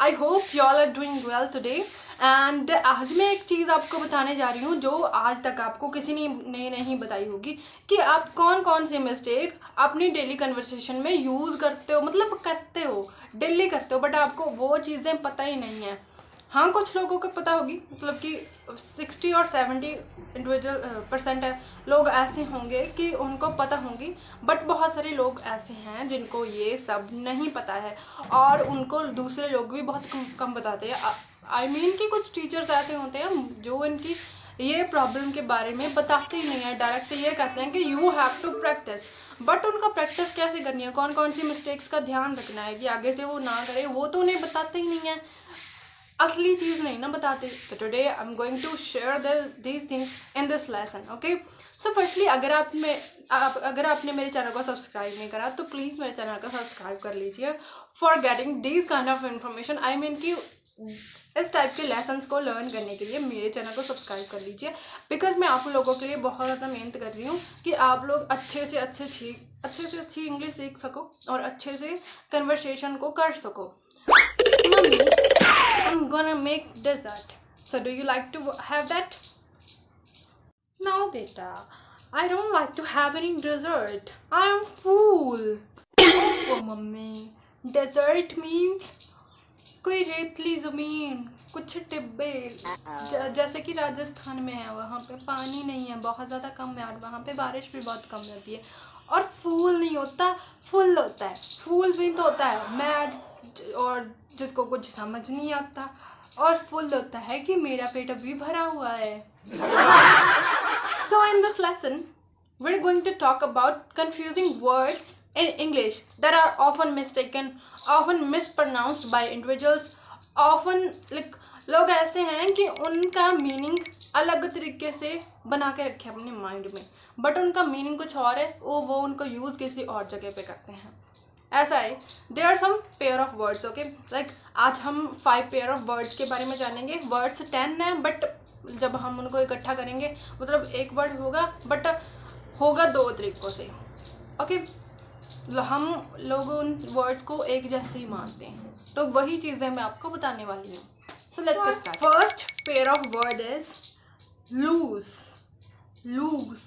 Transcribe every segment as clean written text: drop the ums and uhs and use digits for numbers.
I hope you all are doing well today. And आज मैं एक चीज़ आपको बताने जा रही हूँ जो आज तक आपको किसी ने नहीं बताई होगी कि आप कौन कौन सी मिस्टेक अपनी डेली कन्वर्सेशन में यूज़ करते हो, मतलब करते हो, डेली करते हो, बट आपको वो चीज़ें पता ही नहीं है। हाँ, कुछ लोगों को पता होगी, मतलब कि 60 और 70 इंडिविजुअल % है लोग ऐसे होंगे कि उनको पता होंगी, बट बहुत सारे लोग ऐसे हैं जिनको ये सब नहीं पता है और उनको दूसरे लोग भी बहुत कम बताते हैं। आई मीन कि कुछ टीचर्स ऐसे होते हैं जो इनकी ये प्रॉब्लम के बारे में बताते ही नहीं है, डायरेक्ट ये कहते हैं कि you have to practise. But उनका प्रैक्टिस कैसे करनी है, कौन कौन सी मिस्टेक्स का ध्यान रखना है कि आगे से वो ना करे, वो तो उन्हें बताते ही नहीं है, असली चीज़ नहीं ना बताते। तो today I am going to share these things in this lesson. Okay, so firstly अगर आपने मेरे चैनल को सब्सक्राइब नहीं करा तो प्लीज़ मेरे चैनल को सब्सक्राइब कर लीजिए for getting these kind of information. I mean कि इस टाइप के लेसन्स को लर्न करने के लिए मेरे चैनल को सब्सक्राइब कर लीजिए, बिकॉज मैं आप लोगों के लिए बहुत ज़्यादा मेहनत कर रही हूँ कि आप लोग अच्छे से अच्छी इंग्लिश सीख सको और अच्छे से कन्वर्सेशन को कर सको। Mummy, I'm gonna make dessert. So do you like to have that? No, beta. I don't like to have any dessert. I am full. Oh, mummy. Dessert means कोई रेतली ज़मीन, कुछ टिब्बे, जैसे कि राजस्थान में है, वहाँ पे पानी नहीं है, बहुत ज़्यादा कम है और वहाँ पे बारिश भी बहुत कम होती है। और फूल नहीं होता, फुल होता है। फूल भी तो होता है मैड और जिसको कुछ समझ नहीं आता, और फुल होता है कि मेरा पेट अभी भरा हुआ है। So in this lesson we're going to talk about confusing words in English that are often mistaken, often mispronounced by individuals, often like लोग ऐसे हैं कि उनका मीनिंग अलग तरीके से बना के रखे अपने माइंड में, बट उनका मीनिंग कुछ और है, वो उनको यूज़ किसी और जगह पे करते हैं। ऐसा है, there are some pair of words. Okay, like आज हम 5 पेयर ऑफ वर्ड्स के बारे में जानेंगे। वर्ड्स 10 हैं, बट जब हम उनको इकट्ठा करेंगे मतलब एक वर्ड होगा, बट होगा 2 तरीक़ों से। ओके, हम लोग उन वर्ड्स को एक जैसे ही मानते हैं, तो वही चीज़ें मैं आपको बताने वाली हूँ। So let's get start. First pair of word is loose, loose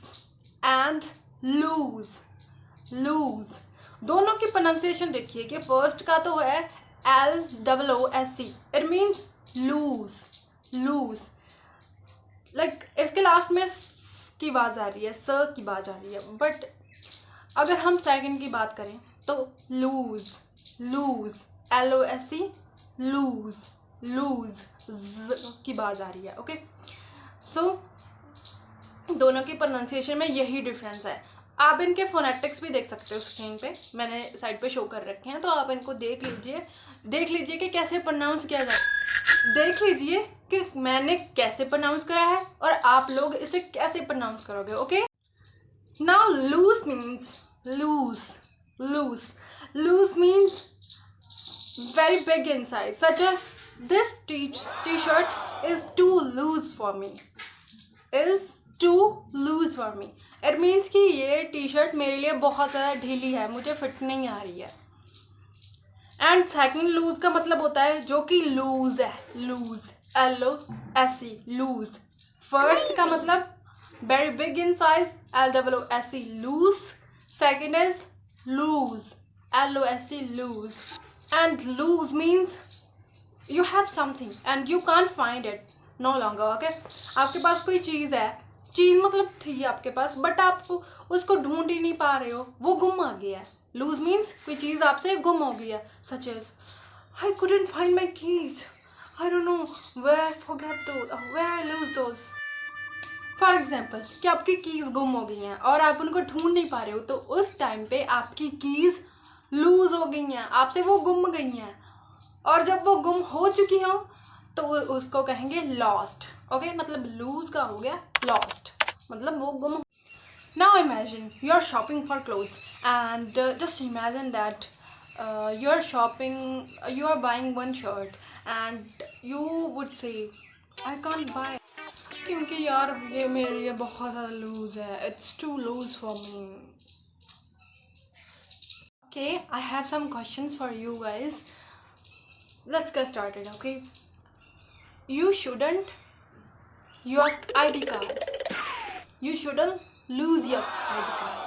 and lose, lose. दोनों की प्रोनाउंसिएशन देखिए कि फर्स्ट का तो है LOOSE, it means loose, loose. Like इसके लास्ट में की आवाज़ आ रही है, स की आवाज़ आ रही है, बट अगर हम सेकंड की बात करें तो lose, lose, LOSE, lose, lose, की आवाज़ आ रही है। ओके, सो दोनों की प्रोनाउंसिएशन में यही डिफरेंस है। आप इनके फोनेटिक्स भी देख सकते हो स्क्रीन पे, मैंने साइड पे शो कर रखे हैं, तो आप इनको देख लीजिए कि कैसे प्रोनाउंस किया जाए। देख लीजिए कि मैंने कैसे प्रोनाउंस करा है और आप लोग इसे कैसे प्रोनाउंस करोगे। Okay, now loose means loose, loose, loose means very big inside, such as this t-shirt is too loose for me, is too loose for me. It means कि ये टी शर्ट मेरे लिए बहुत ज़्यादा ढीली है, मुझे फिट नहीं आ रही है। एंड सेकंड लूज का मतलब होता है जो कि लूज है, लूज, LOSE, लूज। फर्स्ट का मतलब very big in size, LOOSE, loose. Second is lose, LOSE, lose. And lose means you have something and you can't find it no longer. Okay, आपके पास कोई चीज़ है, चीज़ मतलब थी आपके पास, बट आप उसको ढूंढ ही नहीं पा रहे हो, वो गुम आ गया है। lose means कोई चीज़ आपसे गुम हो गई है, such as I couldn't find my keys, I don't know where I forgot those, where I lose those. For example कि आपकी कीज़ गुम हो गई हैं और आप उनको ढूंढ नहीं पा रहे हो, तो उस टाइम पे आपकी कीज़ लूज़ हो गई हैं, आपसे वो गुम गई हैं, और जब वो गुम हो चुकी हो तो उसको कहेंगे लॉस्ट। ओके, मतलब लूज़ का हो गया लॉस्ट, मतलब वो गुम। Now imagine you are shopping for clothes and just imagine that you are buying one shirt and you would say I can't buy क्योंकि यार ये मेरे लिए बहुत ज़्यादा लूज़ है, it's too loose for me. Okay, I have some questions for you guys. let's get started. Okay, you shouldn't your ID card. You shouldn't lose your ID card.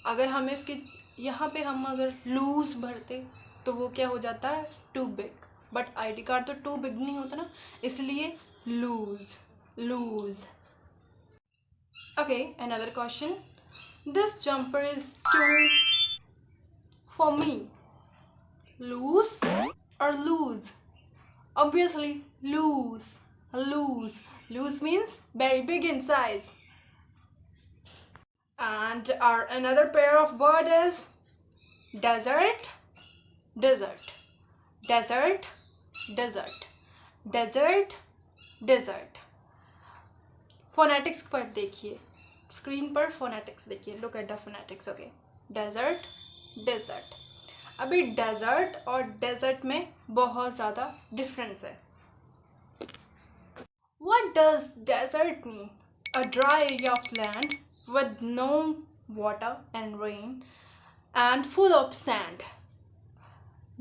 अगर हम इसके यहाँ पे हम अगर लूज भरते तो वो क्या हो जाता है, too big. But ID card तो टू बिग नहीं होता ना, इसलिए loose loose. Okay, another question. This jumper is too for me. Loose or lose? Obviously loose. Loose means very big in size. And our another pair of word is desert, desert, desert, desert, desert, desert. Phonetics पर देखिए, screen पर phonetics देखिए. Look at the phonetics. Okay, desert, desert. अभी desert और desert में बहुत ज़्यादा difference है. What does desert mean? A dry area of land with no water and rain and full of sand.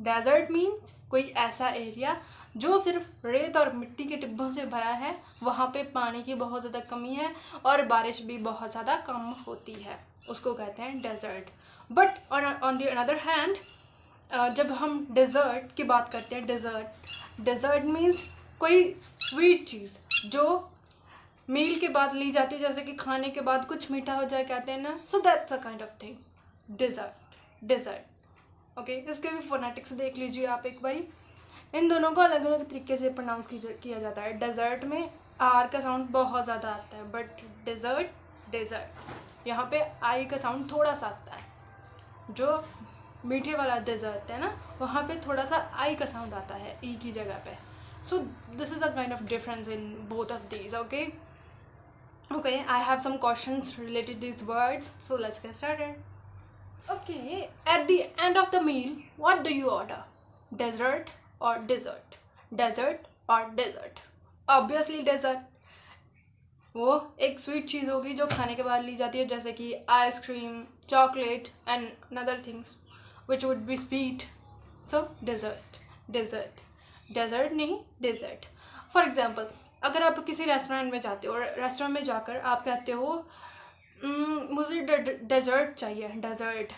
Desert means कोई ऐसा area जो सिर्फ रेत और मिट्टी के टिब्बों से भरा है, वहाँ पे पानी की बहुत ज़्यादा कमी है और बारिश भी बहुत ज़्यादा कम होती है, उसको कहते हैं desert. But on the another hand जब हम डेजर्ट की बात करते हैं, डेजर्ट मीन्स कोई स्वीट चीज़ जो मील के बाद ली जाती है, जैसे कि खाने के बाद कुछ मीठा हो जाए, कहते हैं ना. So that's a kind of thing, dessert. Okay, इसके भी फोनेटिक्स देख लीजिए आप एक बारी. इन दोनों को अलग अलग तरीके से प्रोनाउंस किया जाता है. डेजर्ट में आर का साउंड बहुत ज़्यादा आता है, बट डेजर्ट यहाँ पे आई का साउंड थोड़ा सा आता है. जो मीठे वाला डेजर्ट है ना, वहाँ पे थोड़ा सा आई का साउंड आता है ई की जगह पे. So this is a kind of difference in both of these. Okay, I have some questions related to these words, so let's get started. Okay, at the end of the meal, what do you order? Dessert or dessert? Dessert or dessert? Obviously dessert. वो एक sweet चीज़ होगी जो खाने के बाद ली जाती है, जैसे कि ice cream, chocolate and other things which would be sweet. So dessert नहीं, dessert. For example, अगर आप किसी रेस्टोरेंट में जाते हो और रेस्टोरेंट में जाकर आप कहते हो मुझे डेजर्ट चाहिए, डेजर्ट,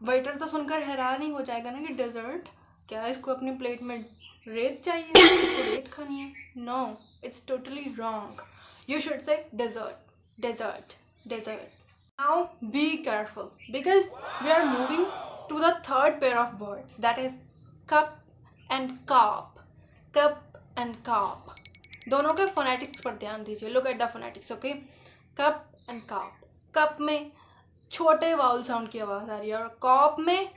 वेटर तो सुनकर हैरान ही हो जाएगा ना कि डेजर्ट क्या, इसको अपनी प्लेट में रेत चाहिए, इसको रेत खानी है. No, it's totally wrong. You should say dessert. Now be careful because we are moving to the third pair of words, that is cup and cup. दोनों के फोनेटिक्स पर ध्यान दीजिए. Look at the phonetics. Okay, cup and cup. Cup में छोटे vowel sound की आवाज़ आ रही है और कॉप में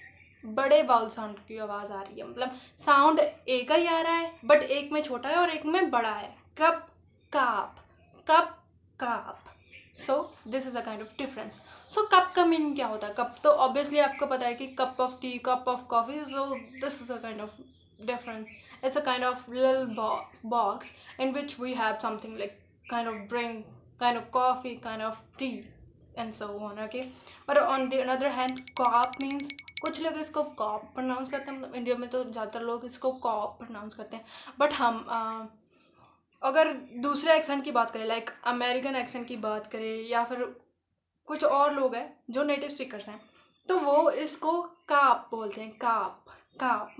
बड़े वाउल साउंड की आवाज़ आ रही है. मतलब साउंड एक ही आ रहा है, बट एक में छोटा है और एक में बड़ा है. Cup cup. So this is a kind of difference. So cup का मीनिंग क्या होता है? कप तो ऑब्वियसली आपको पता है कि cup of T, cup of coffee. So this is a kind of difference. It's a kind of little box in which we have something like kind of drink, kind of coffee, kind of tea and so on. Okay, but on the another hand, cop means कुछ लोग इसको corp pronounce करते हैं. मतलब India में तो ज़्यादातर लोग इसको कॉप प्रोनाउंस करते हैं. बट हम अगर दूसरे एक्सेंट की बात करें, लाइक अमेरिकन एक्सेंट की बात करें, या फिर कुछ और लोग हैं जो नेटिव स्पीकर्स हैं, तो वो इसको काप बोलते हैं. काप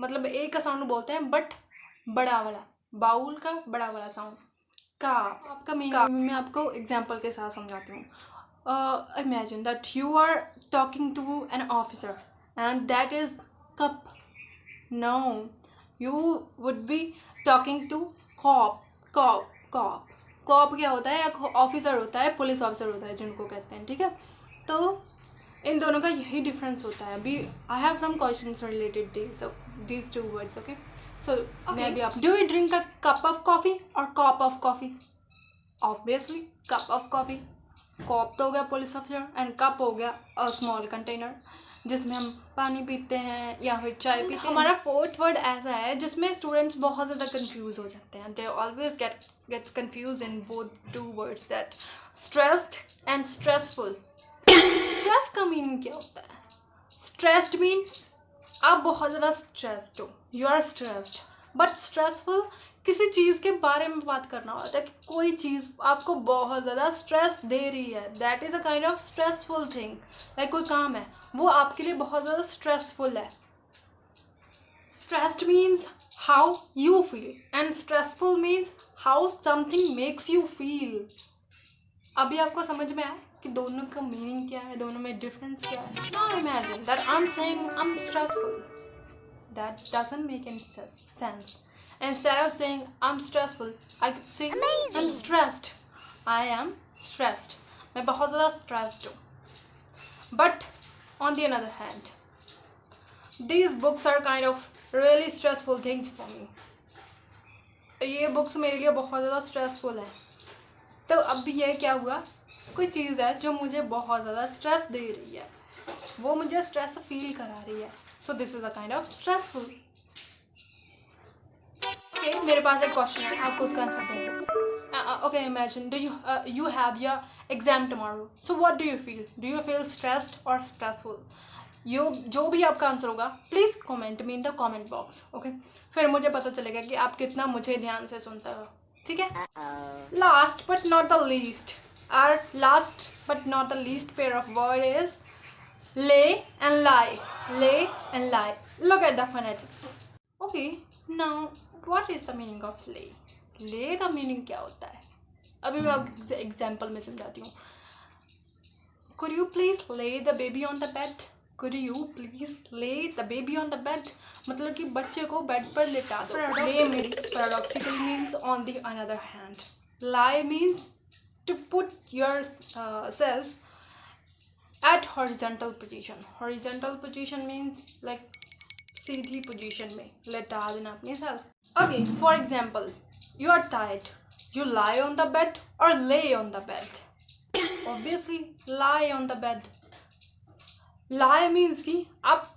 मतलब एक का साउंड बोलते हैं, बट बड़ा वाला, बाउल का बड़ा वाला साउंड. काप. आपका मीनिंग मैं आपको एग्जांपल के साथ समझाती हूँ. Imagine that you are talking to an officer and that is cup. No, you would be talking to cop. Cop क्या होता है? एक ऑफिसर होता है, पुलिस ऑफिसर होता है जिनको कहते हैं. ठीक है, तो इन दोनों का यही डिफरेंस होता है. अभी I have some questions related these two words. Okay, so मैं भी आप, do you drink a cup of coffee और cup of coffee? Obviously cup of coffee. Cup तो हो गया पुलिस ऑफिसर एंड कप हो गया अ स्मॉल कंटेनर जिसमें हम पानी पीते हैं या फिर चाय पीते हैं. हमारा फोर्थ वर्ड ऐसा है जिसमें स्टूडेंट्स बहुत ज़्यादा कंफ्यूज हो जाते हैं. They always gets confuse in both two words, that stressed and stressful. Stress का मीनिंग क्या होता है? स्ट्रेस्ड मीन्स आप बहुत ज़्यादा स्ट्रेस्ड हो, you are stressed. But stressful किसी चीज़ के बारे में बात करना होता है कि कोई चीज़ आपको बहुत ज़्यादा स्ट्रेस दे रही है, that is a kind of stressful thing. Like कोई काम है वो आपके लिए बहुत ज़्यादा स्ट्रेसफुल है। Stressed means how you feel and stressful means how something makes you feel. अभी आपको समझ में आया कि दोनों का मीनिंग क्या है, दोनों में डिफरेंस क्या है? Now imagine that I am saying I am stressful, that doesn't make any sense. Instead of saying I'm stressful, I could say amazing. I'm stressed. I am stressed. मैं बहुत ज़्यादा stressed हूँ. But on the other hand, these books are kind of really stressful things for me. ये books मेरे लिए बहुत ज़्यादा stressful है। तो अब ये क्या हुआ, कोई चीज़ है जो मुझे बहुत ज़्यादा स्ट्रेस दे रही है, वो मुझे स्ट्रेस फील करा रही है, so this is a kind of stressful. Okay, मेरे पास एक क्वेश्चन है, आपको उसका आंसर देंगे। Okay, imagine do you have your exam tomorrow, so what do you feel stressed और स्ट्रेसफुल? जो भी आपका आंसर होगा please comment me in the comment box. Okay, फिर मुझे पता चलेगा कि आप कितना मुझे ध्यान से सुनते हो, ठीक है? Last but not the least, our last but not the least pair of word is lay and lie. Lay and lie. Look at the phonetics. Okay, now what is the meaning of lay? Lay का meaning क्या होता है? अभी मैं आपको example में समझाती हूँ। Could you please lay the baby on the bed? Could you please lay the baby on the bed? मतलब कि बच्चे को बेड पर लिटा दो। Lay मेरी paradoxical means on the another hand. Lie means to put yourself at horizontal position. Horizontal position means like Sidhi position में लेटा देना अपने self. Okay, for example, you are tired. You lie on the bed or lay on the bed. Obviously, lie on the bed. Lie means कि आप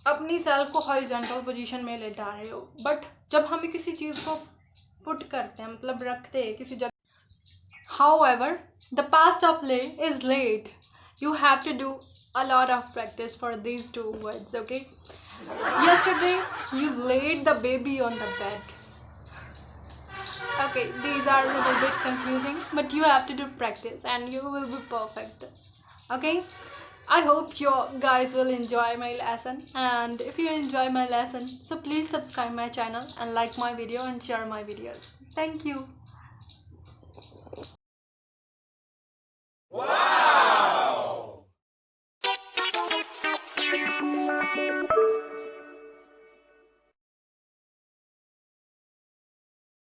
अपनी self को horizontal position में लेटा रहे हो, but जब हमें किसी चीज़ को put करते हैं, मतलब रखते हैं किसी जगह। However, the past of lay is laid. You have to do a lot of practice for these two words, okay? Yesterday, you laid the baby on the bed. Okay, these are a little bit confusing, but you have to do practice and you will be perfect. Okay? I hope you guys will enjoy my lesson, and if you enjoy my lesson, so please subscribe my channel and like my video and share my videos. Thank you.